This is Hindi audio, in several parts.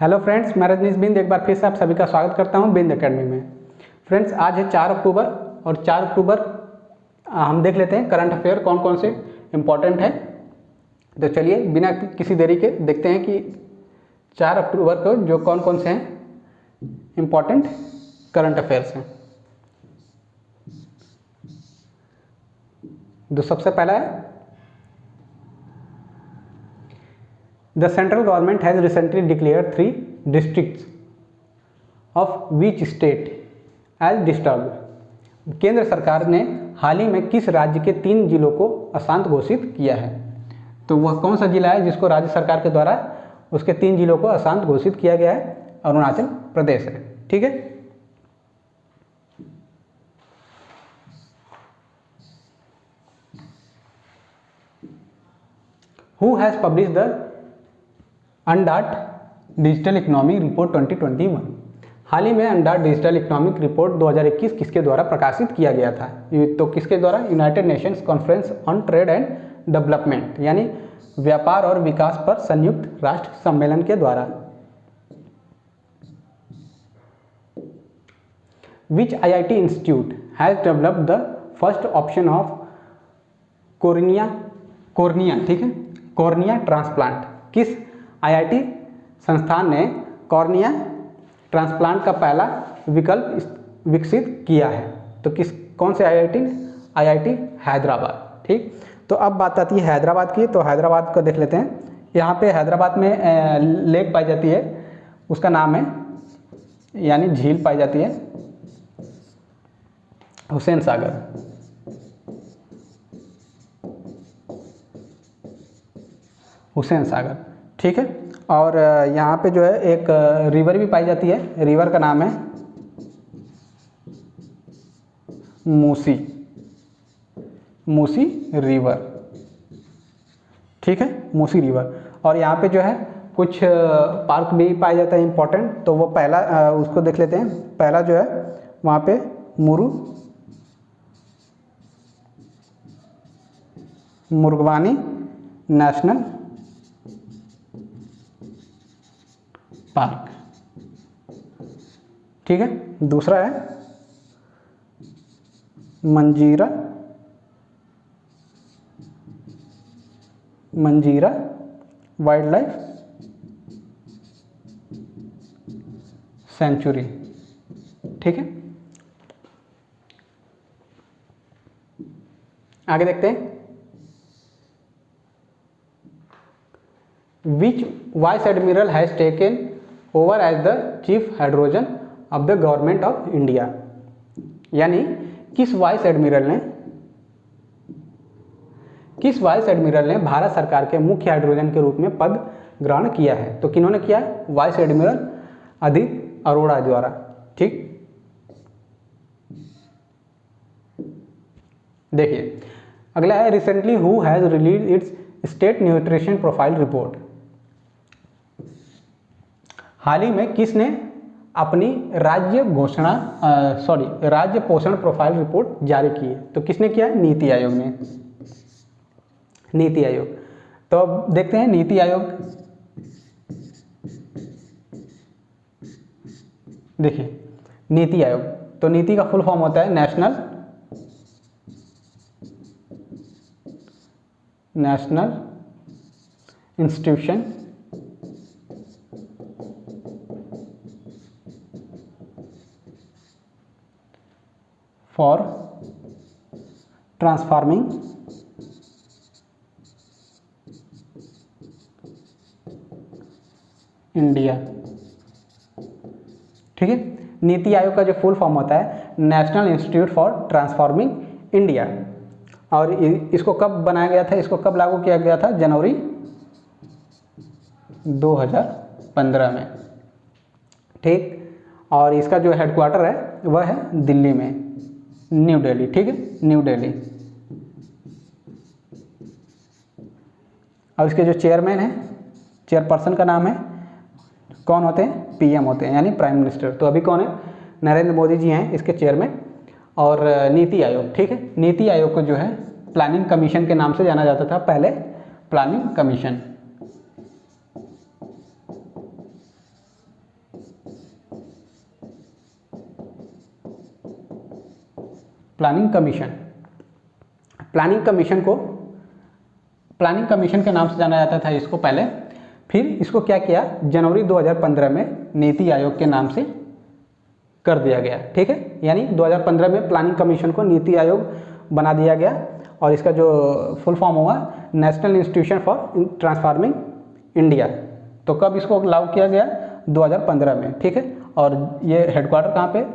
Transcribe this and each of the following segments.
हेलो फ्रेंड्स, मैं रजनीश बिंद एक बार फिर से आप सभी का स्वागत करता हूं बिंद एकेडमी में। फ्रेंड्स, आज है 4 अक्टूबर और 4 अक्टूबर हम देख लेते हैं करंट अफेयर कौन कौन से इम्पोर्टेंट है। तो चलिए बिना किसी देरी के देखते हैं कि 4 अक्टूबर को जो कौन कौन से हैं इम्पोर्टेंट करंट अफेयर्स हैं। तो सबसे पहला है, The central government has recently declared 3 districts of which state as disturbed. केंद्र सरकार ने हाल ही में किस राज्य के 3 जिलों को अशांत घोषित किया है? तो वह कौन सा जिला है जिसको राज्य सरकार के द्वारा उसके 3 जिलों को अशांत घोषित किया गया है? अरुणाचल प्रदेश है। ठीक है। Who has published the UNCTAD digital economic report 2021? हाल ही में अनडाट डिजिटल इकोनॉमिक रिपोर्ट 2021 किसके द्वारा प्रकाशित किया गया था? तो किसके द्वारा? United Nations conference on trade and development, यानी व्यापार और विकास पर संयुक्त राष्ट्र सम्मेलन के द्वारा। विच IIT institute has developed the first option of cornea, ठीक है, कॉर्निया ट्रांसप्लांट? किस IIT संस्थान ने कॉर्निया ट्रांसप्लांट का पहला विकल्प विकसित किया है? तो कौन से IIT हैदराबाद। ठीक। तो अब बात आती है हैदराबाद की। तो हैदराबाद को देख लेते हैं। यहाँ पे हैदराबाद में लेक पाई जाती है, उसका नाम है, यानी झील पाई जाती है हुसैन सागर। हुसैन सागर। ठीक है। और यहाँ पे जो है एक रिवर भी पाई जाती है, रिवर का नाम है मूसी रिवर। ठीक है, मूसी रिवर। और यहाँ पे जो है कुछ पार्क भी पाया जाता है इम्पोर्टेंट। तो वो पहला उसको देख लेते हैं। पहला जो है वहाँ पे मुर्गवानी नेशनल पार्क। ठीक है। दूसरा है मंजीरा वाइल्ड लाइफ सेंचुरी। ठीक है। आगे देखते हैं। Which vice admiral has taken over as the chief hydrogen of the government of India? यानी किस वाइस एडमिरल ने भारत सरकार के मुख्य हाइड्रोजन के रूप में पद ग्रहण किया है? तो किन्होंने किया? वाइस एडमिरल अदित अरोड़ा द्वारा। ठीक। देखिए अगला है, recently who has released its state nutrition profile report? हाल ही में किसने अपनी राज्य पोषण प्रोफाइल रिपोर्ट जारी की है? तो किसने किया? नीति आयोग ने। नीति आयोग। तो अब देखते हैं नीति आयोग। देखिए नीति आयोग, तो नीति का फुल फॉर्म होता है national institution for transforming India. ठीक है। नीति आयोग का जो फुल फॉर्म होता है national institute for transforming India. और इसको कब बनाया गया था? इसको कब लागू किया गया था? जनवरी 2015 में। ठीक। और इसका जो हेडक्वार्टर है वह है दिल्ली में, न्यू दिल्ली। ठीक है, न्यू दिल्ली। और इसके जो चेयरमैन है, चेयरपर्सन का नाम है, कौन होते हैं? PM होते हैं, यानी प्राइम मिनिस्टर। तो अभी कौन है? नरेंद्र मोदी जी हैं इसके चेयरमैन। और नीति आयोग। ठीक है। नीति आयोग को जो है प्लानिंग कमीशन के नाम से जाना जाता था पहले, planning commission. Planning commission. Planning commission के नाम से जाना जाता था इसको पहले, फिर इसको क्या किया, जनवरी 2015 में नीति आयोग के नाम से कर दिया गया। ठीक है, यानी 2015 में प्लानिंग कमीशन को नीति आयोग बना दिया गया और इसका जो फुल फॉर्म होगा national institution for transforming India. तो कब इसको लागू किया गया, 2015 में। ठीक है, और ये हेडक्वार्टर कहाँ पे,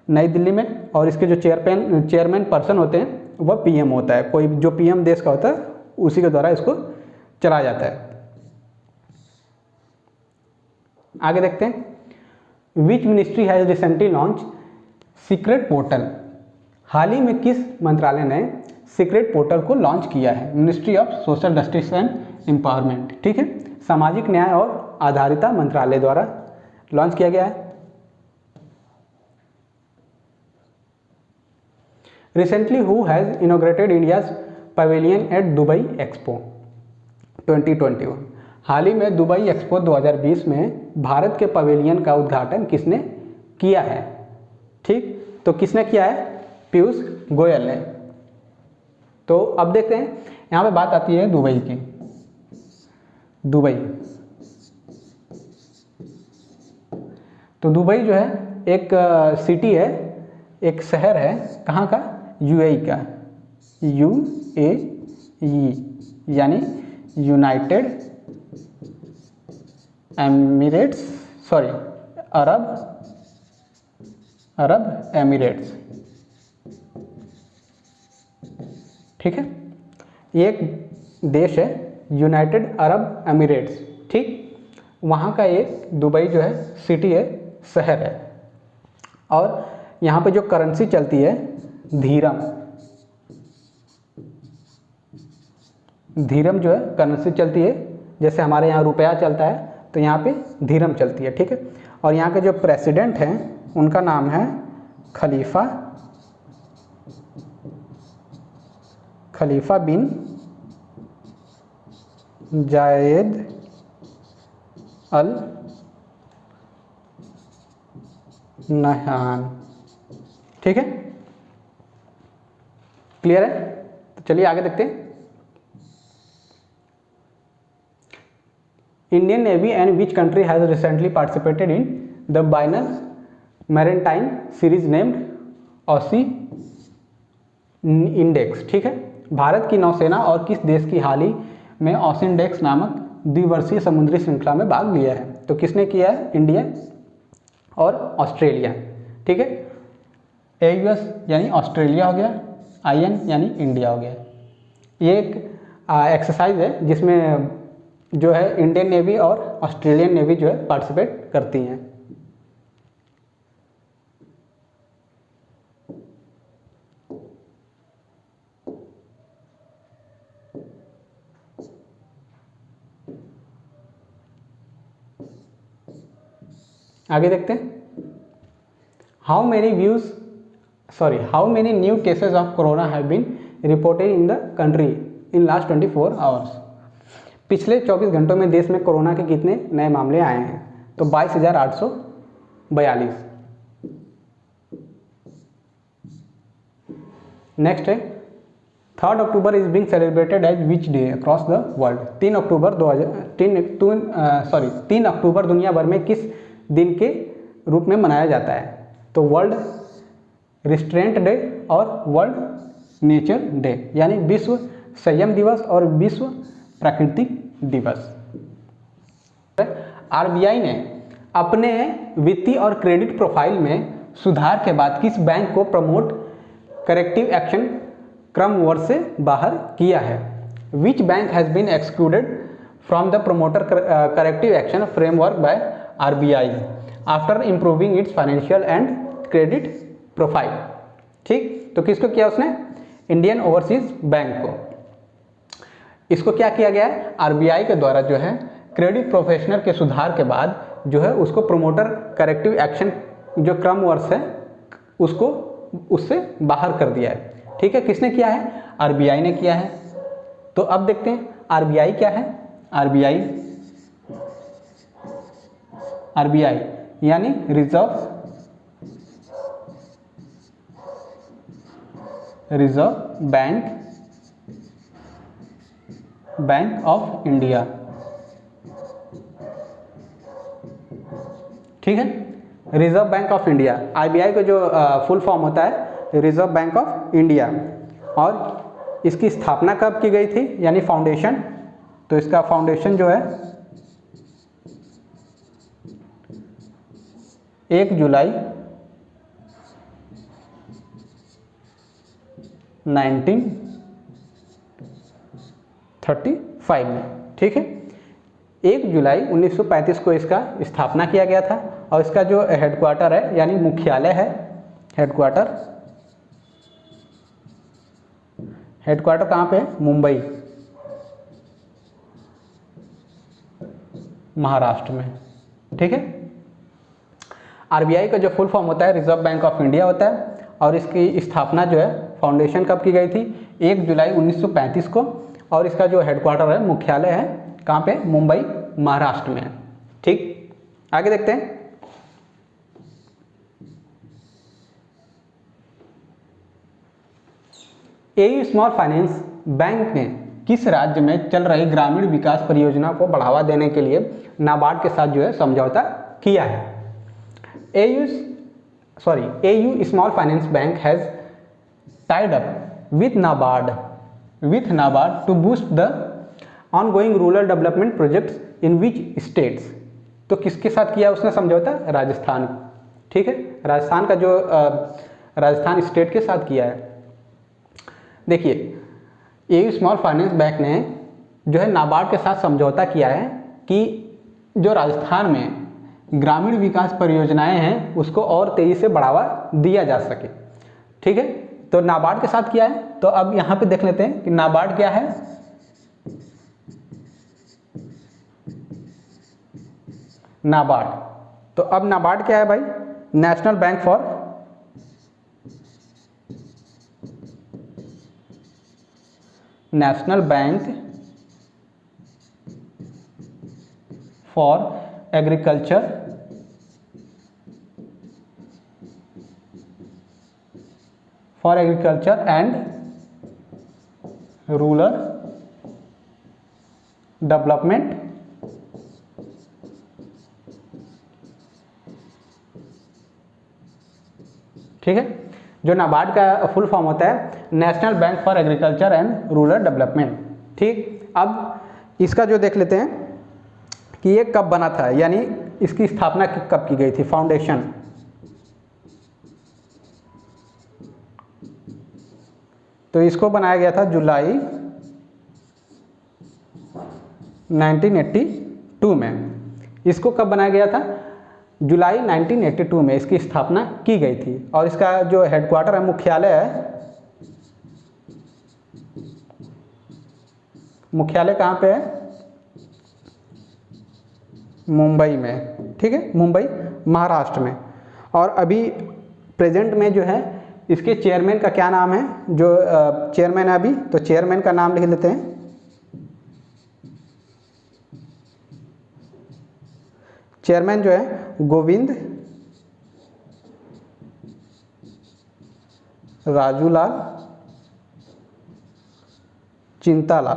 नई दिल्ली में, और इसके जो चेयरमैन पर्सन होते हैं वह पीएम होता है। कोई जो पीएम देश का होता है उसी के द्वारा इसको चलाया जाता है। आगे देखते हैं, which ministry has recently launch secret portal. हाल ही में किस मंत्रालय ने सीक्रेट पोर्टल को लॉन्च किया है, ministry of social justice and empowerment. ठीक है, सामाजिक न्याय और आधारिता मंत्रालय द्वारा लॉन्च किया गया है। Recently who has inaugurated India's pavilion at Dubai Expo 2021। हाल ही में दुबई एक्सपो 2020 में भारत के पवेलियन का उद्घाटन किसने किया है। ठीक, तो किसने किया है, पीयूष गोयल ने। तो अब देखते हैं, यहाँ पे बात आती है दुबई की। दुबई, तो दुबई जो है एक सिटी है, एक शहर है, कहाँ का, यूएई का, यूएई यानी United Emirates, sorry Arab Emirates. ठीक है, ये एक देश है यूनाइटेड अरब एमिरेट्स। ठीक, वहाँ का एक दुबई जो है सिटी है, शहर है, और यहाँ पे जो करेंसी चलती है धीरम, धीरम जो है करेंसी चलती है। जैसे हमारे यहाँ रुपया चलता है तो यहाँ पे धीरम चलती है। ठीक है, और यहाँ के जो प्रेसिडेंट हैं उनका नाम है खलीफा बिन जायद अल नहयान। ठीक है, क्लियर है। तो चलिए आगे देखते हैं, Indian Navy and which country has recently participated in the binary maritime series named AUSINDEX. ठीक है, भारत की नौसेना और किस देश की हाल ही में ऑसी इंडेक्स नामक द्विवर्षीय समुद्री श्रृंखला में भाग लिया है। तो किसने किया है, इंडिया और ऑस्ट्रेलिया। ठीक है, AUS यानी ऑस्ट्रेलिया हो गया, IN यानी इंडिया हो गया। ये एक एक्सरसाइज है जिसमें जो है इंडियन नेवी और ऑस्ट्रेलियन नेवी जो है पार्टिसिपेट करती हैं। आगे देखते हैं, how many new cases of corona have been reported in the country in last 24 hours. पिछले 24 घंटों में देश में कोरोना के कितने नए मामले आए हैं। तो 22,842। नेक्स्ट है, 3 October is being celebrated as which day across the world. 3 अक्टूबर दुनिया भर में किस दिन के रूप में मनाया जाता है। तो वर्ल्ड रिस्ट्रेंट डे और वर्ल्ड नेचर डे, यानी विश्व संयम दिवस और विश्व प्राकृतिक दिवस। RBI ने अपने वित्तीय और क्रेडिट प्रोफाइल में सुधार के बाद किस बैंक को प्रमोट करेक्टिव एक्शन क्रमवार से बाहर किया है। Which bank has been excluded from the promoter corrective action framework by RBI after improving its financial and credit profile. ठीक, तो किसको किया उसने, इंडियन ओवरसीज बैंक को। इसको क्या किया गया है, RBI के द्वारा जो है क्रेडिट प्रोफेशनल के सुधार के बाद जो है उसको प्रमोटर करेक्टिव एक्शन जो क्रम वर्ष है उसको उससे बाहर कर दिया है। ठीक है, किसने किया है, RBI ने किया है। तो अब देखते हैं RBI क्या है। RBI यानी रिजर्व बैंक ऑफ इंडिया, ठीक है। Reserve bank of India, RBI का जो फुल फॉर्म होता है रिजर्व बैंक ऑफ इंडिया। और इसकी स्थापना कब की गई थी, यानी फाउंडेशन, तो इसका फाउंडेशन जो है 1 जुलाई 1935 में, ठीक है। 1 जुलाई 1935 को इसका स्थापना किया गया था। और इसका जो हेडक्वार्टर है यानी मुख्यालय है, हेडक्वार्टर कहाँ पे है, मुंबई, महाराष्ट्र में, ठीक है। आरबीआई का जो फुल फॉर्म होता है रिजर्व बैंक ऑफ इंडिया होता है। और इसकी स्थापना जो है फाउंडेशन कब की गई थी, 1 जुलाई 1935 को। और इसका जो हेडक्वार्टर है, मुख्यालय है कहाँ पे, मुंबई, महाराष्ट्र में है, ठीक। आगे देखते हैं। एयू स्मॉल फाइनेंस बैंक ने किस राज्य में चल रही ग्रामीण विकास परियोजना को बढ़ावा देने के लिए नाबार्ड के साथ जो है समझौता किया है। AU small finance bank has tied up with NABARD to boost the ongoing rural development projects in which states. तो किसके साथ किया उसने समझौता, राजस्थान, ठीक है। राजस्थान का जो राजस्थान स्टेट के साथ किया है। देखिए, एयू स्मॉल फाइनेंस बैंक ने जो है नाबार्ड के साथ समझौता किया है कि जो राजस्थान में ग्रामीण विकास परियोजनाएं हैं उसको और तेजी से बढ़ावा दिया जा सके, ठीक है। तो नाबार्ड के साथ किया है। तो अब यहाँ पे देख लेते हैं कि नाबार्ड क्या है। नाबार्ड, तो अब नाबार्ड क्या है भाई, national bank for agriculture and rural development, ठीक है। जो नाबार्ड का फुल फॉर्म होता है national bank for agriculture and rural development, ठीक। अब इसका जो देख लेते हैं कि ये कब बना था, यानी इसकी स्थापना कब की गई थी, फाउंडेशन। तो इसको बनाया गया था जुलाई 1982 में। इसको कब बनाया गया था, जुलाई 1982 में इसकी स्थापना की गई थी। और इसका जो हेडक्वार्टर है, मुख्यालय कहाँ पे है, मुंबई में, ठीक है, मुंबई, महाराष्ट्र में। और अभी प्रेजेंट में जो है इसके चेयरमैन का क्या नाम है, जो चेयरमैन है अभी, तो चेयरमैन का नाम लिख लेते हैं। चेयरमैन जो है गोविंद राजूलाल चिंताला,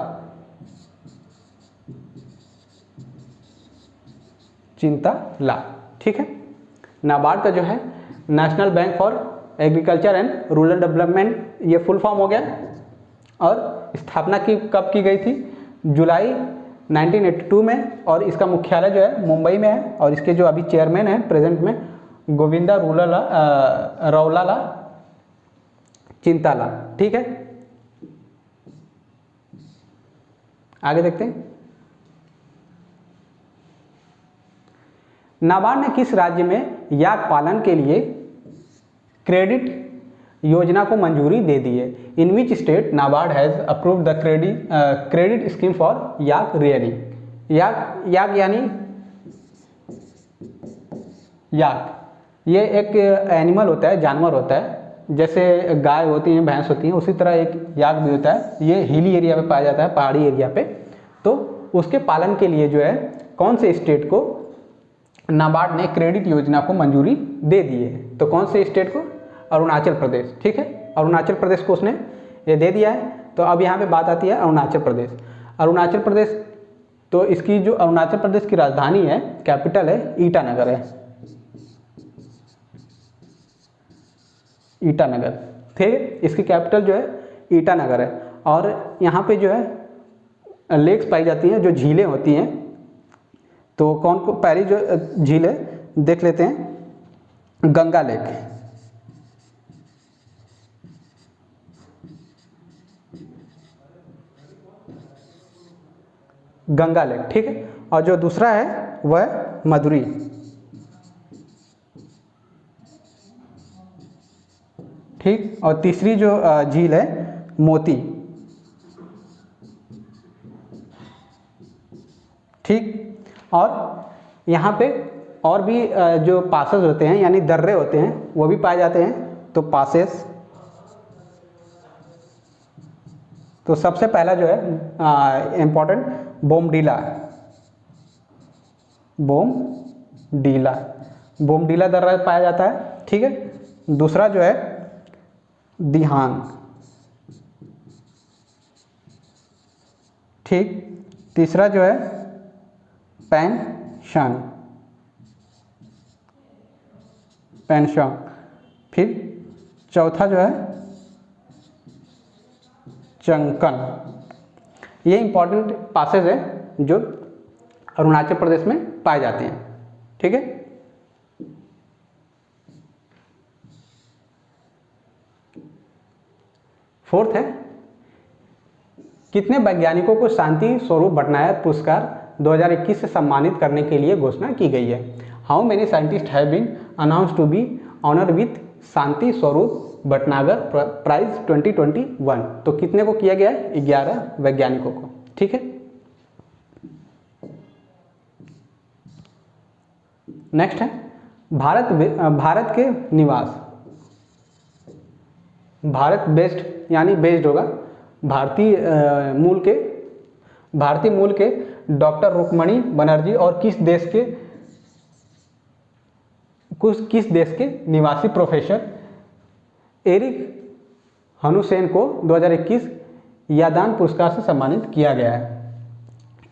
ठीक है। नाबार्ड का जो है national bank for agriculture and rural development, ये फुल फॉर्म हो गया। और स्थापना कब की गई थी, जुलाई 1982 में। और इसका मुख्यालय जो है मुंबई में है। और इसके जो अभी चेयरमैन है प्रेजेंट में गोविंदा रौलाला चिंताला, ठीक है। आगे देखते हैं। नाबार्ड ने किस राज्य में याक पालन के लिए क्रेडिट योजना को मंजूरी दे दी है, in which state NABARD has approved the credit scheme for yak rearing. Yak यानी याक, ये एक एनिमल होता है, जानवर होता है, जैसे गाय होती हैं, भैंस होती हैं, उसी तरह एक याक भी होता है। ये हिली एरिया पे पाया जाता है, पहाड़ी एरिया पे। तो उसके पालन के लिए जो है कौन से स्टेट को नाबार्ड ने क्रेडिट योजना को मंजूरी दे दी है, तो कौन से स्टेट को, अरुणाचल प्रदेश, ठीक है। अरुणाचल प्रदेश को उसने ये दे दिया है। तो अब यहाँ पे बात आती है अरुणाचल प्रदेश। अरुणाचल प्रदेश, तो इसकी जो अरुणाचल प्रदेश की राजधानी है, कैपिटल है, ईटानगर है। ईटानगर, ठीक है, इसकी कैपिटल जो है ईटानगर है। और यहाँ पे जो है लेक्स पाई जाती हैं, जो झीलें होती हैं। तो कौन को पहली जो झील है देख लेते हैं, गंगा लेक। गंगा लेक, ठीक है। और जो दूसरा है वह मधुरी, ठीक। और तीसरी जो झील है मोती, ठीक। और यहाँ पे और भी जो पासेस होते हैं यानी दर्रे होते हैं वो भी पाए जाते हैं। तो पासेस, तो सबसे पहला जो है इम्पोर्टेंट बोमडीला, बोमडीला, बोमडीला दर्रा पाया जाता है, ठीक है। दूसरा जो है दिहांग, ठीक। तीसरा जो है पैनशांग, पैनशांग। फिर चौथा जो है चंकन। ये इंपॉर्टेंट पासेज है जो अरुणाचल प्रदेश में पाए जाते हैं, ठीक है। फोर्थ है, कितने वैज्ञानिकों को शांति स्वरूप भटनागर पुरस्कार 2021 से सम्मानित करने के लिए घोषणा की गई है। How many scientist have been announced to be honoured with Shanti Swarup Bhatnagar prize 2021। तो कितने को किया गया है? 11 वैज्ञानिकों को, ठीक है। नेक्स्ट है भारत के निवास। भारत बेस्ड यानी बेस्ड होगा भारतीय मूल के डॉक्टर रुक्मणी बनर्जी और किस देश के निवासी प्रोफेसर एरिक हनुसेन को 2021 यादान पुरस्कार से सम्मानित किया गया है।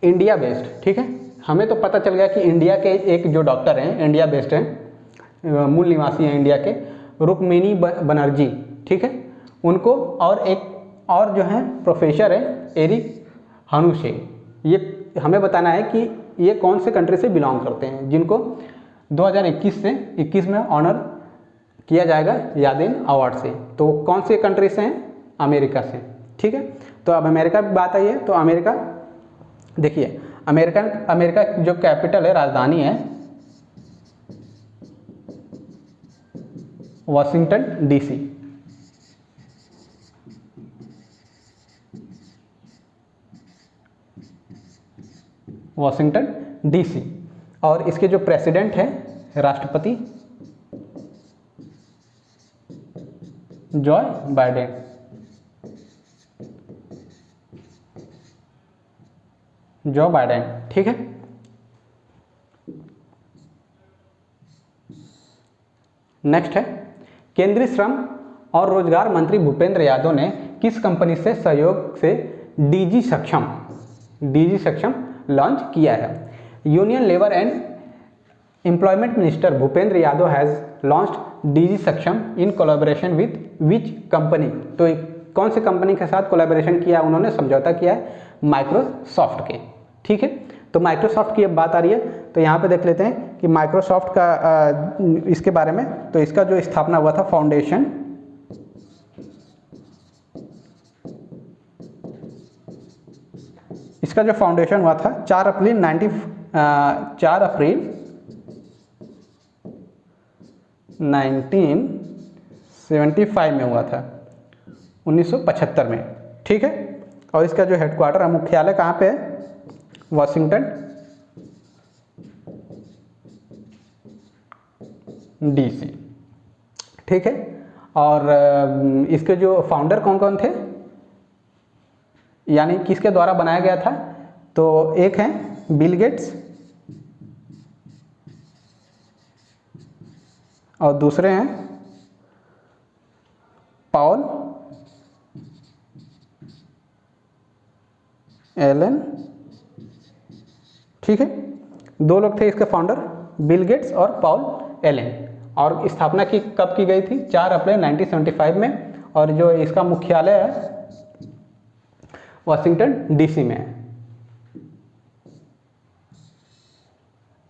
इंडिया बेस्ड, ठीक है। हमें तो पता चल गया कि इंडिया के एक जो डॉक्टर हैं इंडिया बेस्ड हैं, मूल निवासी हैं इंडिया के, रुक्मिणी बनर्जी, ठीक है, उनको, और एक और जो है प्रोफेसर है एरिक हनुसेन। ये हमें बताना है कि ये कौन से कंट्री से बिलोंग करते हैं जिनको 2021 से 21 में ऑनर किया जाएगा यादेन अवार्ड से। तो कौन से कंट्री से हैं? अमेरिका से, ठीक है। तो अब अमेरिका की बात आई है, तो अमेरिका देखिए, अमेरिका जो कैपिटल है, राजधानी है वॉशिंगटन डीसी, वॉशिंगटन डीसी। और इसके जो प्रेसिडेंट हैं राष्ट्रपति जॉय बाइडेन, जो बाइडेन, ठीक है। नेक्स्ट है, केंद्रीय श्रम और रोजगार मंत्री भूपेंद्र यादव ने किस कंपनी से सहयोग से डीजी सक्षम लॉन्च किया है? Union labour and employment minister Bhupender Yadav has launched DG Saksham in collaboration with which company. तो कौन सी कंपनी के साथ कोलैबोरेशन किया? उन्होंने समझौता किया है माइक्रोसॉफ्ट के, ठीक है। तो माइक्रोसॉफ्ट की अब बात आ रही है, तो यहाँ पे देख लेते हैं कि माइक्रोसॉफ्ट का इसके बारे में। तो इसका जो स्थापना हुआ था फाउंडेशन, इसका जो फाउंडेशन हुआ था 4 अप्रैल 1975 में हुआ था, 1975 में, ठीक है। और इसका जो हेडक्वार्टर मुख्यालय कहाँ पे है? वॉशिंगटन डीसी, ठीक है। और इसके जो फाउंडर कौन कौन थे, यानी किसके द्वारा बनाया गया था? तो एक हैं बिल गेट्स और दूसरे हैं पॉल एलन, ठीक है। दो लोग थे इसके फाउंडर, बिल गेट्स और पॉल एलन। और स्थापना कब की गई थी? 4 अप्रैल 1975 में। और जो इसका मुख्यालय है वाशिंगटन डीसी में है।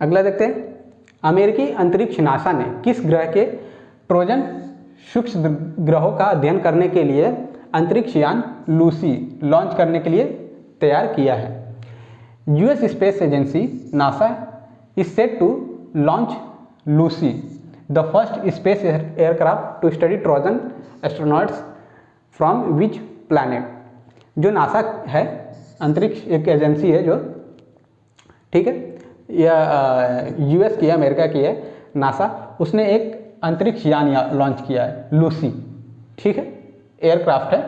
अगला देखते हैं, अमेरिकी अंतरिक्ष नासा ने किस ग्रह के ट्रोजन सूक्ष्म ग्रहों का अध्ययन करने के लिए अंतरिक्ष यान लूसी लॉन्च करने के लिए तैयार किया है? US space agency NASA is set to launch Lucy, the first space aircraft to study Trojan astronauts from which planet. जो नासा है, अंतरिक्ष एक एजेंसी है जो, ठीक है, यह यूएस की है, अमेरिका की है नासा, उसने एक अंतरिक्ष यान लॉन्च किया है लूसी, ठीक है, एयरक्राफ्ट है,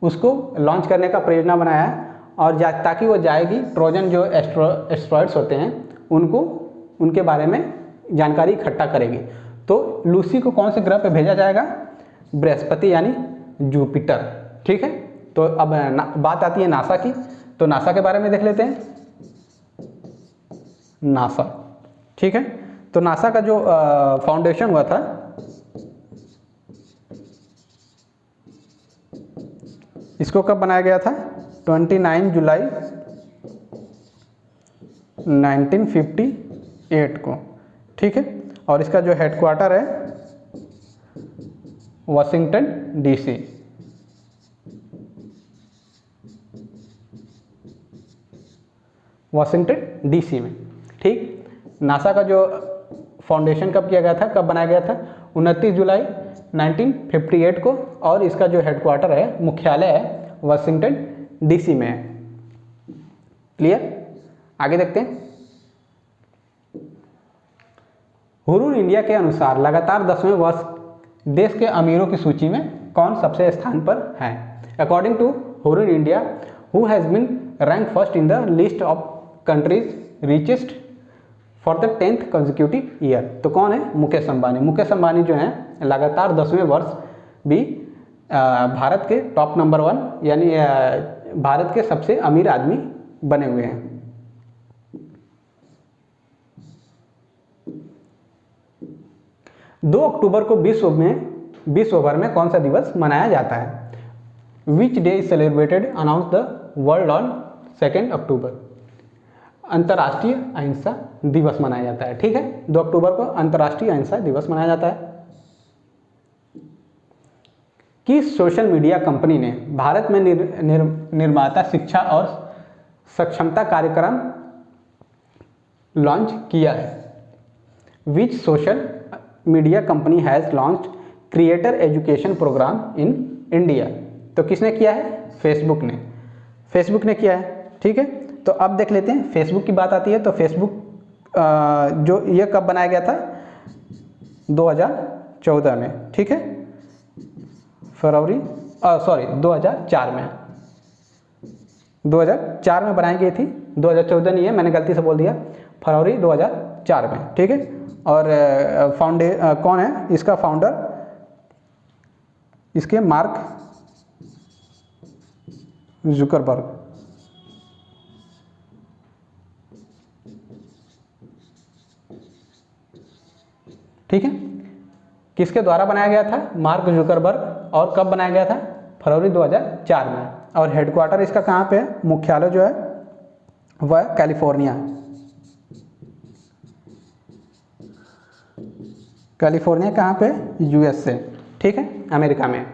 उसको लॉन्च करने का परियोजना बनाया है। और ताकि वो जाएगी ट्रोजन जो एस्ट्रॉइड्स होते हैं उनको, उनके बारे में जानकारी इकट्ठा करेगी। तो लूसी को कौन से ग्रह पे भेजा जाएगा? बृहस्पति यानी जुपिटर, ठीक है। तो अब बात आती है नासा की, तो नासा के बारे में देख लेते हैं। नासा, ठीक है। तो नासा का जो फाउंडेशन हुआ था, इसको कब बनाया गया था? 29 जुलाई 1958 को, ठीक है। और इसका जो हेडक्वार्टर है वाशिंगटन डीसी, वाशिंगटन डीसी में, ठीक। नासा का जो फाउंडेशन कब किया गया था, कब बनाया गया था? 29 जुलाई 1958 को। और इसका जो हेडक्वार्टर है, मुख्यालय है, वाशिंगटन डीसी में है। क्लियर? आगे देखते हैं। हुरून इंडिया के अनुसार लगातार 10वें वर्ष देश के अमीरों की सूची में कौन सबसे स्थान पर है? According to Hurun India, who has been rank first in the list of countries richest for the 10th consecutive year. तो कौन है? मुकेश अंबानी। मुकेश अंबानी जो हैं लगातार 10वें वर्ष भी भारत के टॉप नंबर 1 यानी भारत के सबसे अमीर आदमी बने हुए हैं। दो अक्टूबर को विश्व भर में कौन सा दिवस मनाया जाता है? Which day is celebrated announce the world on 2 अक्टूबर। अंतर्राष्ट्रीय अहिंसा दिवस मनाया जाता है, ठीक है। 2 अक्टूबर को अंतर्राष्ट्रीय अहिंसा दिवस मनाया जाता है। किस सोशल मीडिया कंपनी ने भारत में निर्माता शिक्षा और सक्षमता कार्यक्रम लॉन्च किया है? Which social media company has launched creator education programme in India. तो किसने किया है? फेसबुक ने। फेसबुक ने किया है, ठीक है। तो अब देख लेते हैं, फेसबुक की बात आती है तो फेसबुक जो ये कब बनाया गया था? 2014 में, ठीक है। 2004 में, 2004 में बनाई गई थी। 2014 नहीं है, मैंने गलती से बोल दिया, फरवरी 2004 में, ठीक है। और कौन है इसका फाउंडर? इसके मार्क जुकरबर्ग, ठीक है। किसके द्वारा बनाया गया था? Mark Zuckerberg. और कब बनाया गया था? फरवरी 2004 में। और हेडक्वार्टर इसका कहाँ पे है? मुख्यालय जो है वह कैलिफोर्निया, कैलिफोर्निया कहाँ पे? यूएस से, ठीक है, अमेरिका में।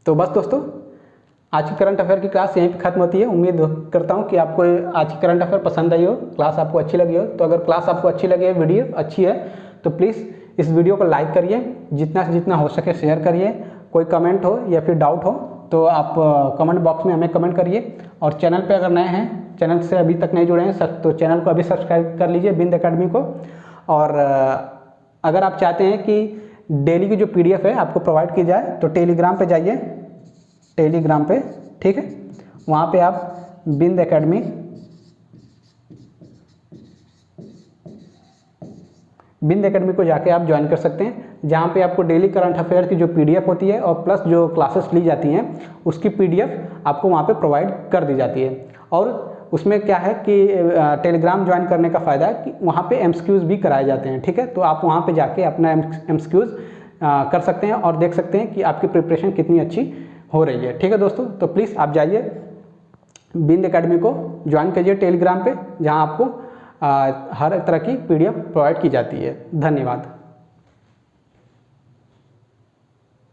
तो बस दोस्तों, आज की करंट अफेयर की क्लास यहीं पे खत्म होती है। उम्मीद करता हूँ कि आपको आज की करंट अफेयर पसंद आई हो, क्लास आपको अच्छी लगी हो। तो अगर क्लास आपको अच्छी लगी है, वीडियो अच्छी है, तो प्लीज़ इस वीडियो को लाइक करिए, जितना से जितना हो सके शेयर करिए। कोई कमेंट हो या फिर डाउट हो तो आप कमेंट बॉक्स में हमें कमेंट करिए। और चैनल पर अगर नए हैं, चैनल से अभी तक नहीं जुड़े हैं, तो चैनल को अभी सब्सक्राइब कर लीजिए, बिंद एकेडमी को। और अगर आप चाहते हैं कि डेली की जो PDF है आपको प्रोवाइड की जाए तो टेलीग्राम पे जाइए, टेलीग्राम पे, ठीक है। वहाँ पे आप बिंद एकेडमी को जाके आप ज्वाइन कर सकते हैं, जहाँ पे आपको डेली करंट अफेयर की जो PDF होती है और प्लस जो क्लासेस ली जाती हैं उसकी PDF आपको वहाँ पे प्रोवाइड कर दी जाती है। और उसमें क्या है कि टेलीग्राम ज्वाइन करने का फ़ायदा है कि वहाँ पे MCQs भी कराए जाते हैं, ठीक है। तो आप वहाँ पे जाके अपना MCQs कर सकते हैं और देख सकते हैं कि आपकी प्रिपरेशन कितनी अच्छी हो रही है, ठीक है दोस्तों। तो प्लीज़ आप जाइए बिंद एकेडमी को ज्वाइन कीजिए टेलीग्राम पे, जहाँ आपको हर तरह की PDF प्रोवाइड की जाती है। धन्यवाद।